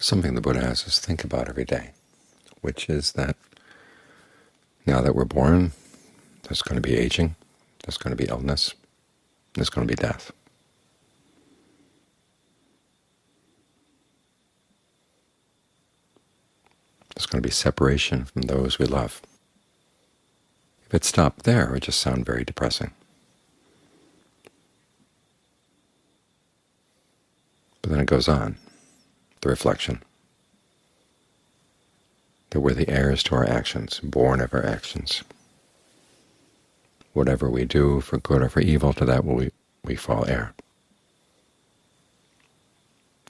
something the Buddha has us think about every day, which is that now that we're born, there's going to be aging, there's going to be illness, there's going to be death. There's going to be separation from those we love. If it stopped there, it would just sound very depressing. But then it goes on, the reflection, that we're the heirs to our actions, born of our actions. Whatever we do, for good or for evil, to that will we fall heir.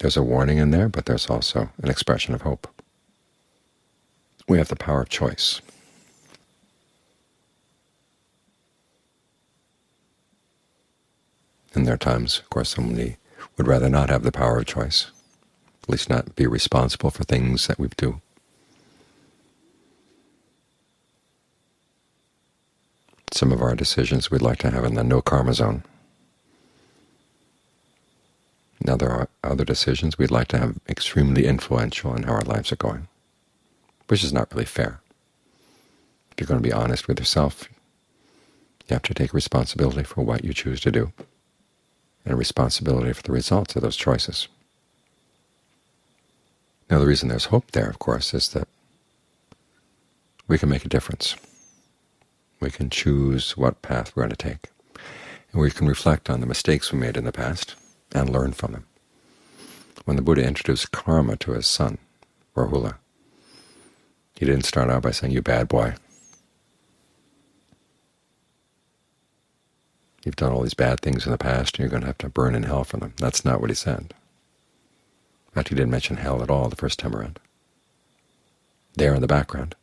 There's a warning in there, but there's also an expression of hope. We have the power of choice. And there are times, of course, somebody would rather not have the power of choice, at least not be responsible for things that we do. Some of our decisions we'd like to have in the no karma zone. Now there are other decisions we'd like to have extremely influential in how our lives are going, which is not really fair. If you're going to be honest with yourself, you have to take responsibility for what you choose to do, and responsibility for the results of those choices. Now the reason there's hope there, of course, is that we can make a difference. We can choose what path we're going to take, and we can reflect on the mistakes we made in the past and learn from them. When the Buddha introduced karma to his son, Rahula, he didn't start out by saying, "You bad boy. You've done all these bad things in the past, and you're going to have to burn in hell for them." That's not what he said. In fact, he didn't mention hell at all the first time around. There in the background.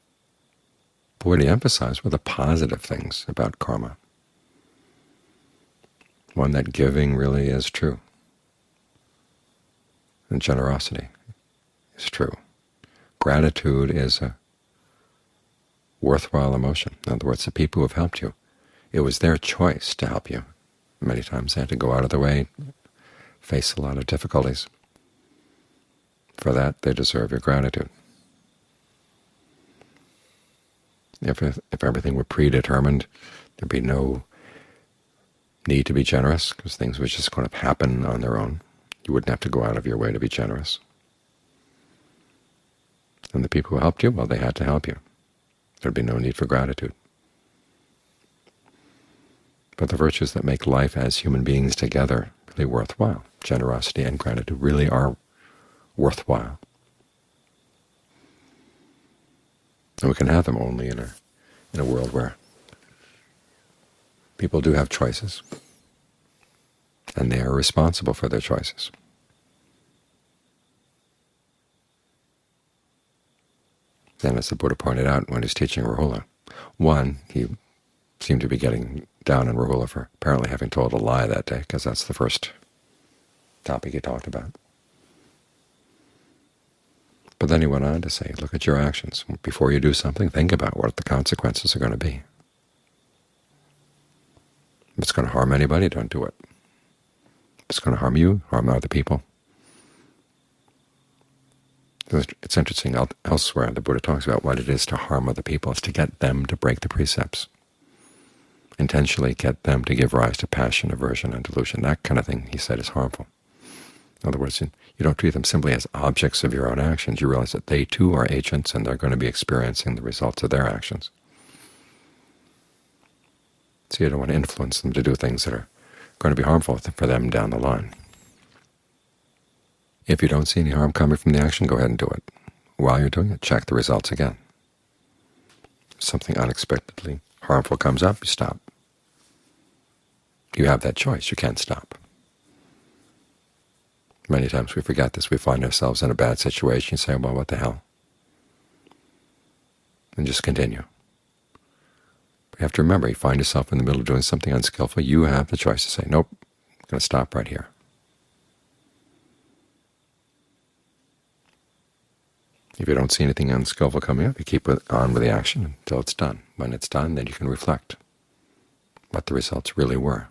But what he emphasized were the positive things about karma. One, that giving really is true, and generosity is true. Gratitude is a worthwhile emotion. In other words, the people who have helped you, it was their choice to help you. Many times they had to go out of their way, face a lot of difficulties. For that, they deserve your gratitude. If everything were predetermined, there'd be no need to be generous, because things would just kind of happen on their own. You wouldn't have to go out of your way to be generous. And the people who helped you, well, they had to help you. There'd be no need for gratitude. But the virtues that make life as human beings together really worthwhile, generosity and gratitude, really are worthwhile. And we can have them only in a world where people do have choices, and they are responsible for their choices. Then, as the Buddha pointed out when he's teaching Rahula, one, he seemed to be getting down on Rahula for apparently having told a lie that day, because that's the first topic he talked about. But then he went on to say, look at your actions. Before you do something, think about what the consequences are going to be. If it's going to harm anybody, don't do it. If it's going to harm you, harm other people. It's interesting, elsewhere the Buddha talks about what it is to harm other people. It's to get them to break the precepts, intentionally get them to give rise to passion, aversion, and delusion. That kind of thing, he said, is harmful. In other words, you don't treat them simply as objects of your own actions. You realize that they too are agents, and they're going to be experiencing the results of their actions. So you don't want to influence them to do things that are going to be harmful for them down the line. If you don't see any harm coming from the action, go ahead and do it. While you're doing it, check the results again. If something unexpectedly harmful comes up, you stop. You have that choice. You can't stop. Many times we forget this. We find ourselves in a bad situation. You say, well, what the hell? And just continue. But you have to remember, you find yourself in the middle of doing something unskillful, you have the choice to say, nope, I'm going to stop right here. If you don't see anything unskillful coming up, you keep on with the action until it's done. When it's done, then you can reflect what the results really were.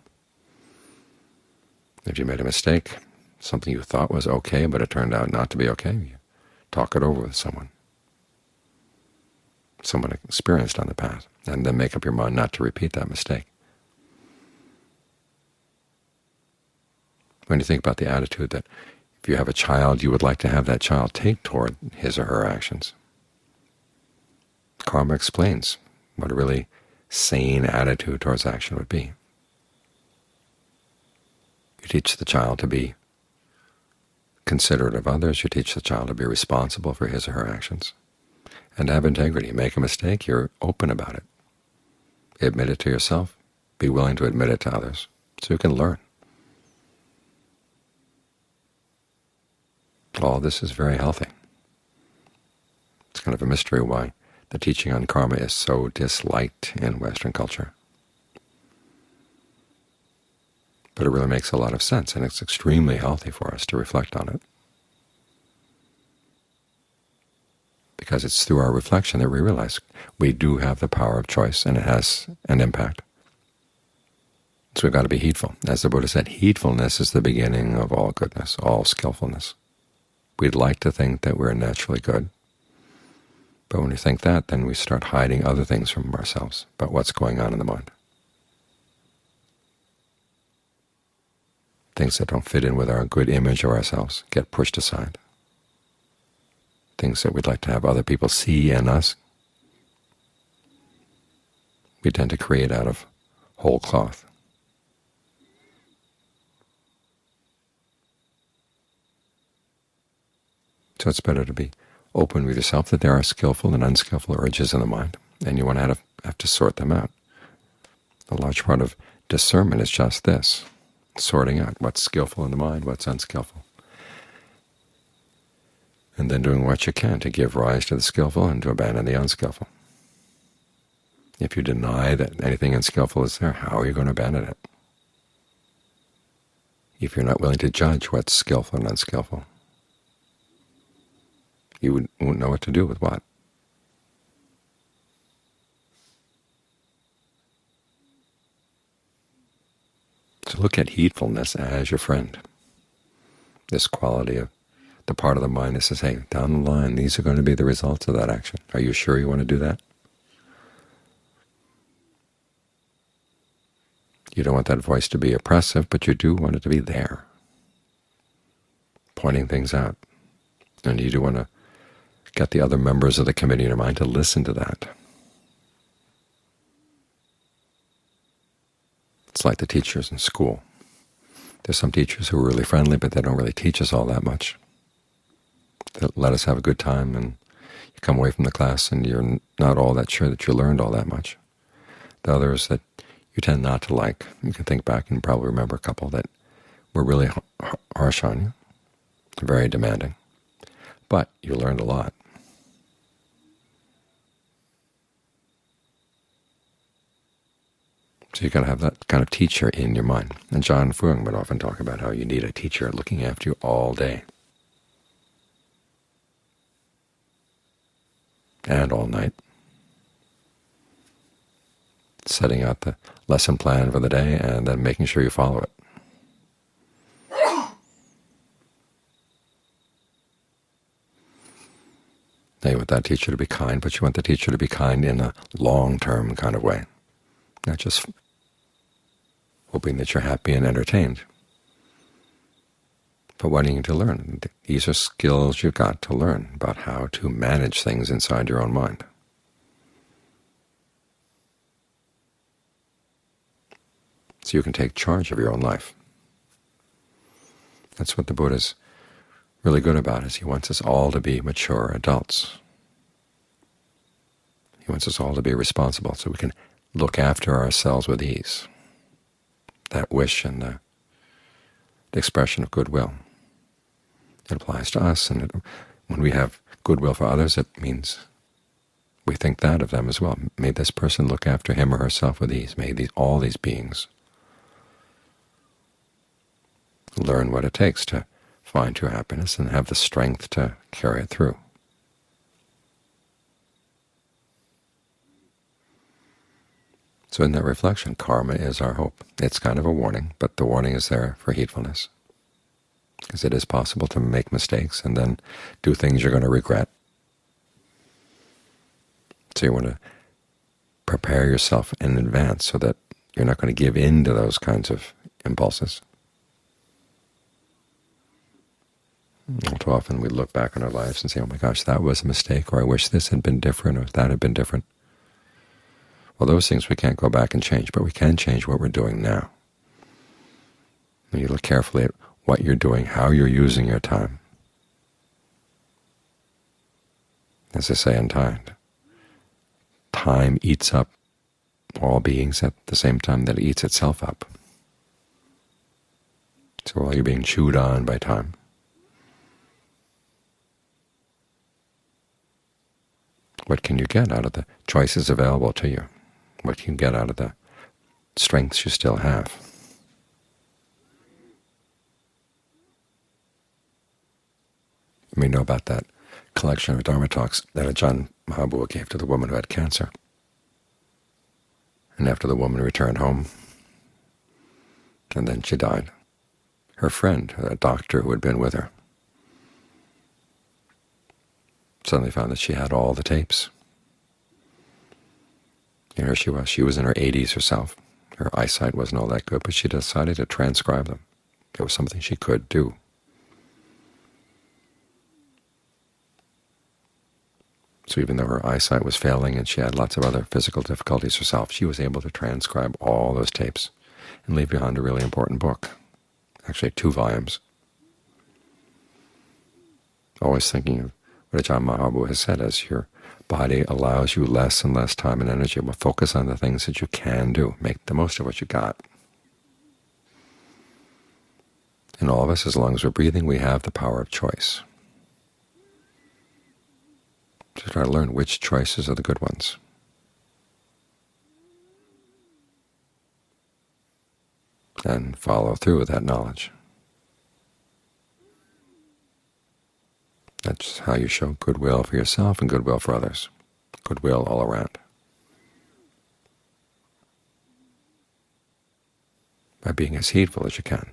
If you made a mistake, something you thought was okay, but it turned out not to be okay, talk it over with someone experienced on the path, and then make up your mind not to repeat that mistake. When you think about the attitude that if you have a child, you would like to have that child take toward his or her actions, karma explains what a really sane attitude towards action would be. You teach the child to be considerate of others. You teach the child to be responsible for his or her actions and to have integrity. Make a mistake, you're open about it. Admit it to yourself. Be willing to admit it to others so you can learn. All this is very healthy. It's kind of a mystery why the teaching on karma is so disliked in Western culture. But it really makes a lot of sense, and it's extremely healthy for us to reflect on it. Because it's through our reflection that we realize we do have the power of choice, and it has an impact. So we've got to be heedful. As the Buddha said, heedfulness is the beginning of all goodness, all skillfulness. We'd like to think that we're naturally good, but when we think that, then we start hiding other things from ourselves about what's going on in the mind. Things that don't fit in with our good image of ourselves get pushed aside. Things that we'd like to have other people see in us, we tend to create out of whole cloth. So it's better to be open with yourself that there are skillful and unskillful urges in the mind, and you want to have to sort them out. A large part of discernment is just this, sorting out what's skillful in the mind, what's unskillful, and then doing what you can to give rise to the skillful and to abandon the unskillful. If you deny that anything unskillful is there, how are you going to abandon it? If you're not willing to judge what's skillful and unskillful, you won't know what to do with what. So look at heedfulness as your friend, this quality of the part of the mind that says, hey, down the line, these are going to be the results of that action. Are you sure you want to do that? You don't want that voice to be oppressive, but you do want it to be there, pointing things out. And you do want to get the other members of the committee in your mind to listen to that. It's like the teachers in school. There's some teachers who are really friendly, but they don't really teach us all that much. They let us have a good time, and you come away from the class and you're not all that sure that you learned all that much. The others that you tend not to like, you can think back and probably remember a couple that were really harsh on you, very demanding, but you learned a lot. So you've got to have that kind of teacher in your mind. And John Fuang would often talk about how you need a teacher looking after you all day and all night, setting out the lesson plan for the day and then making sure you follow it. Now you want that teacher to be kind, but you want the teacher to be kind in a long-term kind of way, not just hoping that you're happy and entertained, but wanting to learn. These are skills you've got to learn about how to manage things inside your own mind. So you can take charge of your own life. That's what the Buddha's really good about, is he wants us all to be mature adults. He wants us all to be responsible so we can look after ourselves with ease. That wish and the expression of goodwill, it applies to us, and when we have goodwill for others, it means we think that of them as well. May this person look after him or herself with ease. May all these beings learn what it takes to find true happiness and have the strength to carry it through. So in that reflection, karma is our hope. It's kind of a warning, but the warning is there for heedfulness. because it is possible to make mistakes and then do things you're going to regret. So you want to prepare yourself in advance so that you're not going to give in to those kinds of impulses. All too often we look back on our lives and say, oh my gosh, that was a mistake, or I wish this had been different, or that had been different. Well, those things we can't go back and change, but we can change what we're doing now. And you look carefully at what you're doing, how you're using your time. As I say in Tide, time eats up all beings at the same time that it eats itself up. So while you're being chewed on by time, what can you get out of the choices available to you? What can you get out of the strengths you still have? We know about that collection of Dharma talks that Ajahn Mahabua gave to the woman who had cancer. And after the woman returned home, and then she died, her friend, a doctor who had been with her, suddenly found that she had all the tapes. And here she was in her 80s herself. Her eyesight wasn't all that good, but she decided to transcribe them. It was something she could do. So even though her eyesight was failing and she had lots of other physical difficulties herself, she was able to transcribe all those tapes and leave behind a really important book, actually 2 volumes. Always thinking of what Ajahn Mahabua has said, as your body allows you less and less time and energy, but focus on the things that you can do. Make the most of what you got. And all of us, as long as we're breathing, we have the power of choice. So try to learn which choices are the good ones. And follow through with that knowledge. That's how you show goodwill for yourself and goodwill for others. Goodwill all around. By being as heedful as you can.